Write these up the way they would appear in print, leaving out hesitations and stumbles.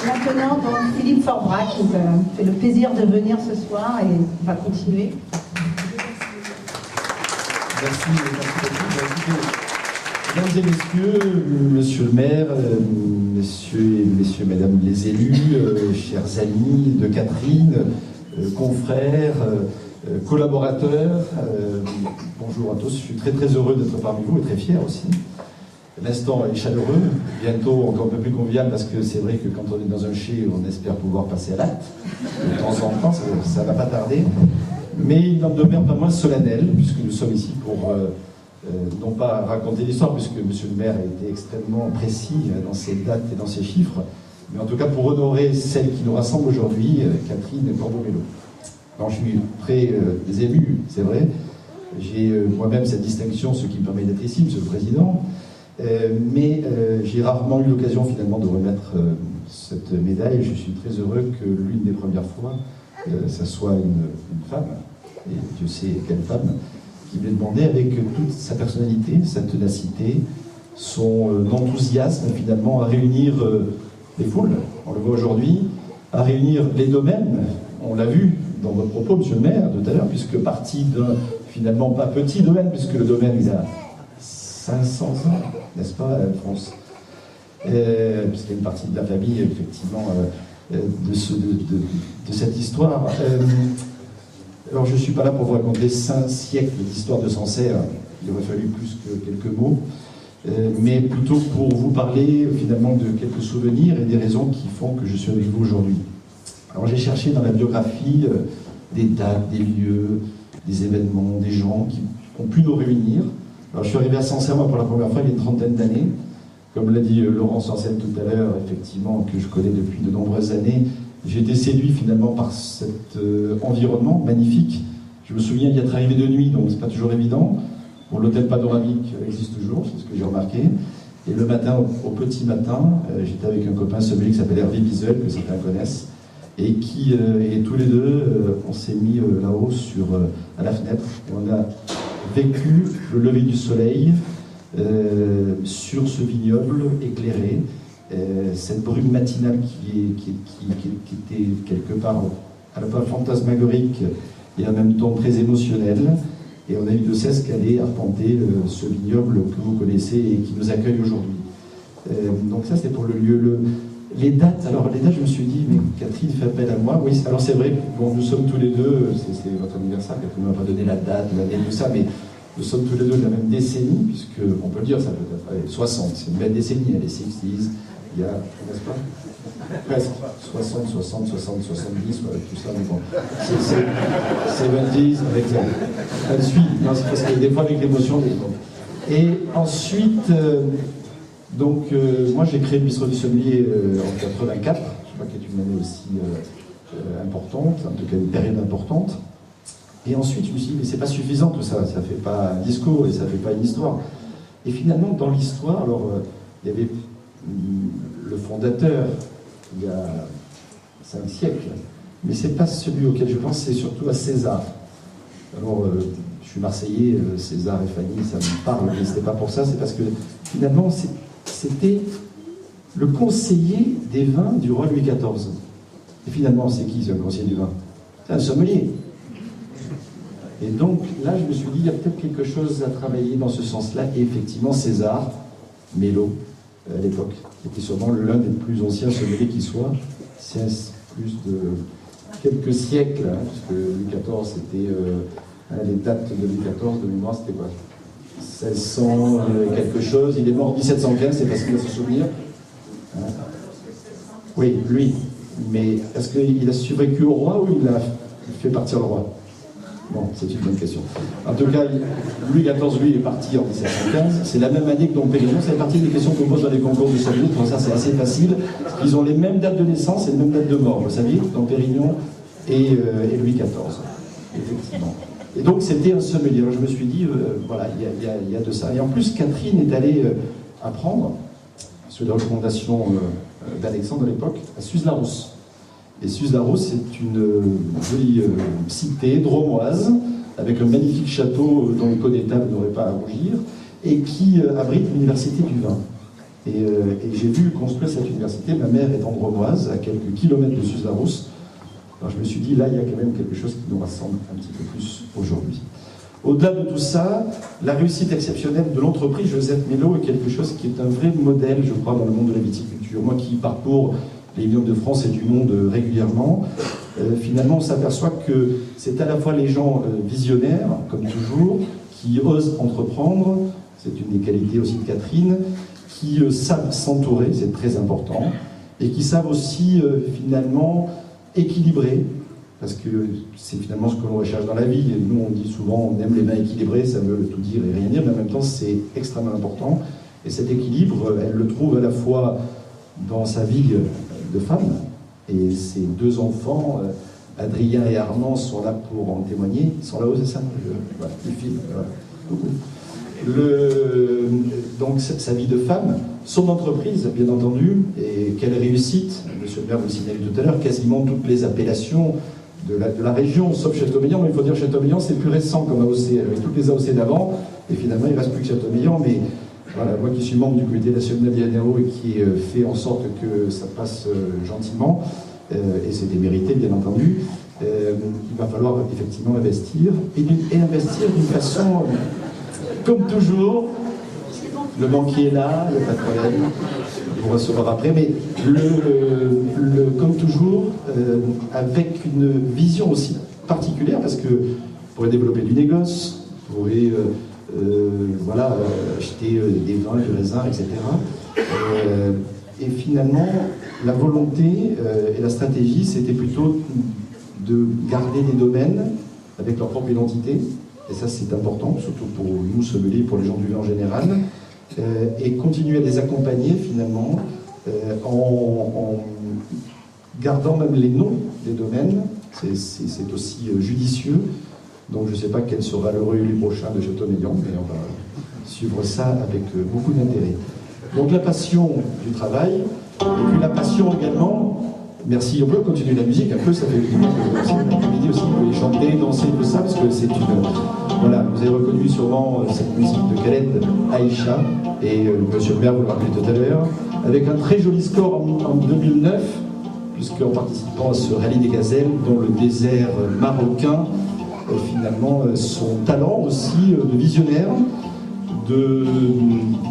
Maintenant, donc, Philippe Forbrac nous a fait le plaisir de venir ce soir et on va continuer. Merci beaucoup. Mesdames et messieurs, monsieur le maire, messieurs, mesdames les élus, chers amis de Catherine, confrères, collaborateurs, bonjour à tous. Je suis très très heureux d'être parmi vous et très fier aussi. L'instant est chaleureux, bientôt encore un peu plus convivial parce que c'est vrai que quand on est dans un chai, on espère pouvoir passer à l'acte. De temps en temps, ça ne va pas tarder. Mais il n'en demeure pas moins solennel, puisque nous sommes ici pour non pas raconter l'histoire, puisque monsieur le maire a été extrêmement précis dans ses dates et dans ses chiffres, mais en tout cas pour honorer celle qui nous rassemble aujourd'hui, Catherine Corbeau-Bello. Alors je suis très ému, c'est vrai. J'ai moi-même cette distinction, ce qui me permet d'être ici, monsieur le président. Mais j'ai rarement eu l'occasion finalement de remettre cette médaille. Je suis très heureux que l'une des premières fois, ça soit une femme, et Dieu sait quelle femme, qui m'ait demandé avec toute sa personnalité, sa ténacité, son enthousiasme finalement à réunir les foules, on le voit aujourd'hui, à réunir les domaines, on l'a vu dans votre propos, monsieur le maire, tout à l'heure, puisque parti d'un finalement pas petit domaine, puisque le domaine il a 500 ans, n'est-ce pas, France, puisqu'il y a une partie de la famille, effectivement, de cette histoire. Alors, je ne suis pas là pour vous raconter 5 siècles d'histoire de Sancerre, il aurait fallu plus que quelques mots, mais plutôt pour vous parler, finalement, de quelques souvenirs et des raisons qui font que je suis avec vous aujourd'hui. Alors, j'ai cherché dans la biographie des dates, des lieux, des événements, des gens qui ont pu nous réunir. Alors, je suis arrivé à Sancerre, moi, pour la première fois, il y a une trentaine d'années. Comme l'a dit Laurent Sancerre tout à l'heure, effectivement, que je connais depuis de nombreuses années, j'ai été séduit finalement par cet environnement magnifique. Je me souviens d'y être arrivé de nuit, donc c'est pas toujours évident. Bon, l'hôtel panoramique existe toujours, c'est ce que j'ai remarqué. Et le matin, au petit matin, j'étais avec un copain sommelier qui s'appelle Hervé Bizel, que certains connaissent, et qui, et tous les deux, on s'est mis là-haut à la fenêtre, et on a vécu le lever du soleil sur ce vignoble éclairé, cette brume matinale qui était quelque part à la fois fantasmagorique et en même temps très émotionnelle. Et on a eu de cesse qu'aller arpenter ce vignoble que vous connaissez et qui nous accueille aujourd'hui. Donc ça, c'est pour le lieu. Les dates, je me suis dit, mais Catherine fait appel à moi. Oui, alors c'est vrai, bon, nous sommes tous les deux, c'est votre anniversaire, Catherine ne m'a pas donné la date, l'année, tout ça, mais nous sommes tous les deux de la même décennie, puisque, on peut le dire, ça peut être 60, c'est une belle décennie, il y a les 60s, il y a, n'est-ce pas, presque 60, 70, voilà, tout ça, mais bon, c'est 70s, avec elle suit, non, c'est parce que des fois avec l'émotion, et ensuite, moi j'ai créé le bistrot du sommelier en 84, je crois qu'il y a une année aussi importante, en tout cas une période importante. Et ensuite, je me suis dit, mais c'est pas suffisant tout ça, ça fait pas un discours et ça fait pas une histoire. Et finalement, dans l'histoire, il y avait le fondateur, il y a 5 siècles, mais c'est pas celui auquel je pense, c'est surtout à César. Alors, je suis Marseillais, César et Fanny, ça me parle, mais c'était pas pour ça, c'est parce que finalement, c'était le conseiller des vins du roi Louis XIV. Et finalement, c'est qui ce conseiller du vin? C'est un sommelier. Et donc là, je me suis dit, il y a peut-être quelque chose à travailler dans ce sens-là. Et effectivement, César Mello, à l'époque, était sûrement l'un des plus anciens sommeliers qui soit. C'est plus de quelques siècles, hein, puisque Louis XIV, c'était les dates de Louis XIV, de mémoire, c'était quoi, 1600 quelque chose. Il est mort en 1715, c'est facile à se souvenir. Hein. Oui, lui. Mais est-ce qu'il a survécu au roi ou il a fait partir le roi? Bon, c'est une bonne question. En tout cas, Louis XIV, lui, est parti en 1715. C'est la même année que Dom Pérignon. C'est partie des questions qu'on pose dans les concours de sommelier. Pour ça, c'est assez facile. Ils ont les mêmes dates de naissance et les mêmes dates de mort. Vous saviez, Dom Pérignon et Louis XIV. Effectivement. Et donc, c'était un sommelier. Alors, je me suis dit, voilà, il y a de ça. Et en plus, Catherine est allée apprendre, sur les recommandations d'Alexandre à l'époque, à Suze-la-Rousse. Et Suze-la-Rousse, c'est une jolie cité dromoise, avec un magnifique château dont le connétable n'aurait pas à rougir, et qui abrite l'université du vin. Et j'ai vu construire cette université. Ma mère est andromoise, à quelques kilomètres de Suzarous. Alors je me suis dit, là, il y a quand même quelque chose qui nous rassemble un petit peu plus aujourd'hui. Au-delà de tout ça, la réussite exceptionnelle de l'entreprise Josette Mello est quelque chose qui est un vrai modèle, je crois, dans le monde de la viticulture. Moi qui parcours les vignobles de France et du monde régulièrement, finalement on s'aperçoit que c'est à la fois les gens visionnaires, comme toujours, qui osent entreprendre, c'est une des qualités aussi de Catherine, qui savent s'entourer, c'est très important, et qui savent aussi finalement équilibrer, parce que c'est finalement ce que l'on recherche dans la vie. Et nous, on dit souvent, on aime les mains équilibrées, ça veut tout dire et rien dire, mais en même temps, c'est extrêmement important. Et cet équilibre, elle le trouve à la fois dans sa vie de femme, et ses deux enfants, Adrien et Armand, sont là pour en témoigner. Ils sont là-haut, c'est ça? Voilà, ils filment. Voilà. Donc, sa vie de femme, son entreprise, bien entendu, et quelle réussite. Monsieur le maire vous le signalait tout à l'heure, quasiment toutes les appellations de la région, sauf Châteaubriand, mais il faut dire Châteaubriand, c'est plus récent comme AOC, avec toutes les AOC d'avant, et finalement il ne reste plus que Châteaubriand, mais voilà, moi qui suis membre du comité national d'IANERO et qui fait en sorte que ça passe gentiment, et c'était mérité bien entendu, il va falloir effectivement investir, et investir d'une façon, comme toujours, le banquier est là, il n'y a pas de problème, on recevoir après, mais comme toujours, avec une vision aussi particulière, parce que vous pourrez développer du négoce, vous pourrez voilà, acheter des vins, du raisin, etc. Et finalement, la volonté et la stratégie, c'était plutôt de garder des domaines avec leur propre identité, et ça c'est important, surtout pour nous, sommeliers, pour les gens du vin en général, et continuer à les accompagner finalement en gardant même les noms des domaines, c'est aussi judicieux. Donc je ne sais pas quel sera le relu prochain de Châteaubriand, mais on va suivre ça avec beaucoup d'intérêt. Donc la passion du travail, et puis la passion également, merci, on peut continuer la musique un peu, ça fait l'après-midi aussi, vous pouvez chanter, danser, tout ça, parce que c'est une... Voilà, vous avez reconnu sûrement cette musique de Khaled Aïcha, et monsieur le maire vous le rappelez tout à l'heure, avec un très joli score en 2009, puisqu'en participant à ce rallye des gazelles, dans le désert marocain, finalement, son talent aussi de visionnaire,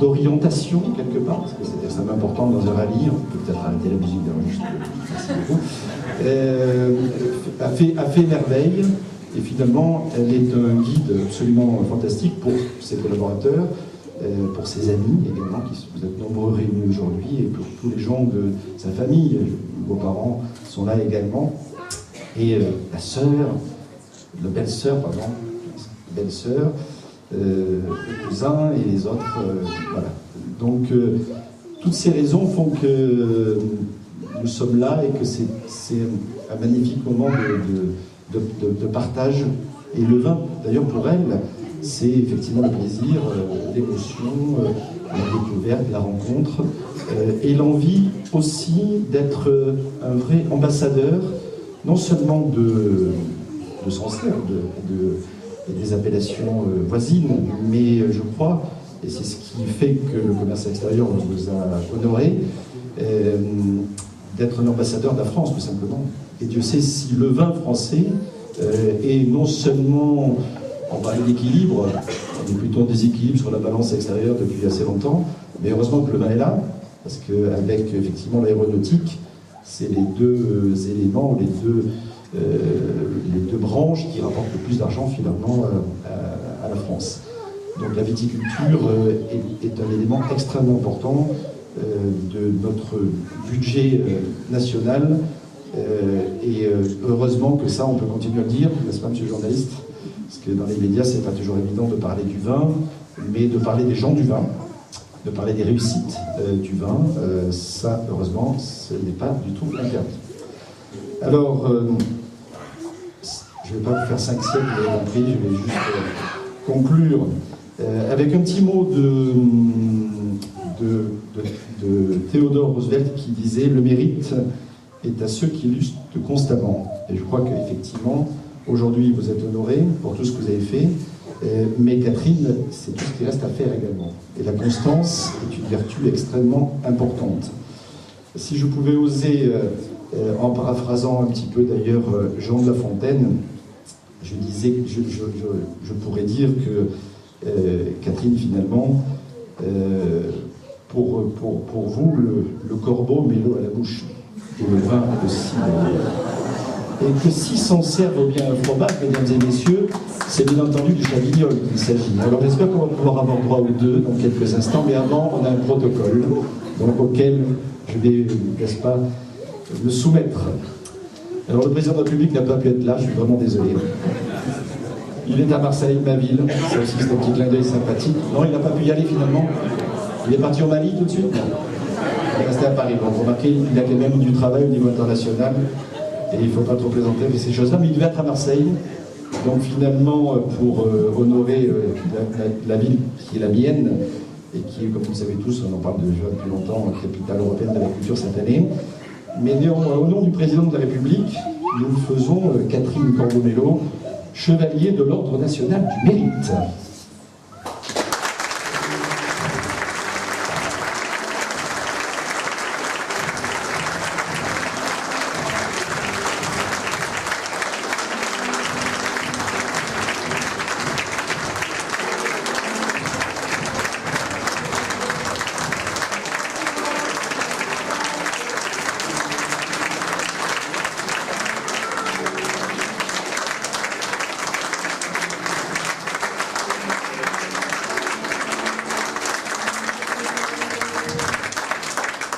d'orientation quelque part, parce que c'est extrêmement important dans un rallye, on peut peut-être arrêter la musique merci beaucoup, a fait merveille, et finalement elle est un guide absolument fantastique pour ses collaborateurs, pour ses amis également, vous êtes nombreux réunis aujourd'hui, et pour tous les gens de sa famille, vos parents sont là également, et la sœur, la belle-sœur, pardon, belle-sœur, les cousins et les autres, voilà. Donc, toutes ces raisons font que nous sommes là et que c'est un magnifique moment de partage. Et le vin, d'ailleurs, pour elle, c'est effectivement le plaisir, l'émotion, la découverte, la rencontre, et l'envie aussi d'être un vrai ambassadeur, non seulement de Sancerre, des appellations voisines, mais je crois, et c'est ce qui fait que le commerce extérieur vous a honoré, d'être un ambassadeur de la France, tout simplement. Et Dieu sait si le vin français est non seulement, on parlait d'équilibre, on est plutôt en déséquilibre sur la balance extérieure depuis assez longtemps, mais heureusement que le vin est là, parce qu'avec effectivement l'aéronautique, c'est les deux éléments, les deux branches qui rapportent le plus d'argent finalement à la France. Donc la viticulture est un élément extrêmement important de notre budget national, et heureusement que ça on peut continuer à le dire, n'est-ce pas monsieur le journaliste, parce que dans les médias c'est pas toujours évident de parler du vin, mais de parler des gens du vin, de parler des réussites du vin, ça heureusement ce n'est pas du tout interdit. Alors je ne vais pas vous faire 5 siècles, vous avez compris, je vais juste conclure avec un petit mot de Theodore Roosevelt qui disait « Le mérite est à ceux qui luttent constamment ». Et je crois qu'effectivement, aujourd'hui, vous êtes honorés pour tout ce que vous avez fait, Mais Catherine, c'est tout ce qui reste à faire également. Et la constance est une vertu extrêmement importante. Si je pouvais oser, en paraphrasant un petit peu d'ailleurs Jean de La Fontaine, je disais, je pourrais dire que Catherine, finalement, pour vous, le corbeau met l'eau à la bouche, et le vin aussi. Et que si s'en servent bien un fromage, mesdames et messieurs, c'est bien entendu du chavignol qu'il s'agit. Alors j'espère qu'on va pouvoir avoir droit aux deux dans quelques instants, mais avant, on a un protocole, donc auquel je vais, n'est-ce pas, me soumettre. Alors le président de la République n'a pas pu être là, je suis vraiment désolé. Il est à Marseille, ma ville, ça aussi c'est un petit clin d'œil sympathique. Non, il n'a pas pu y aller finalement. Il est parti au Mali tout de suite. Il est resté à Paris. Donc remarquez, il a quand même du travail au niveau international. Et il ne faut pas trop plaisanter avec ces choses-là, mais il devait être à Marseille. Donc finalement, pour honorer la ville qui est la mienne, et qui est, comme vous le savez tous, on en parle déjà depuis longtemps, capitale européenne de la culture cette année. Mais néanmoins, au nom du président de la République, nous faisons Catherine Corbeau-Mello, chevalier de l'Ordre national du mérite.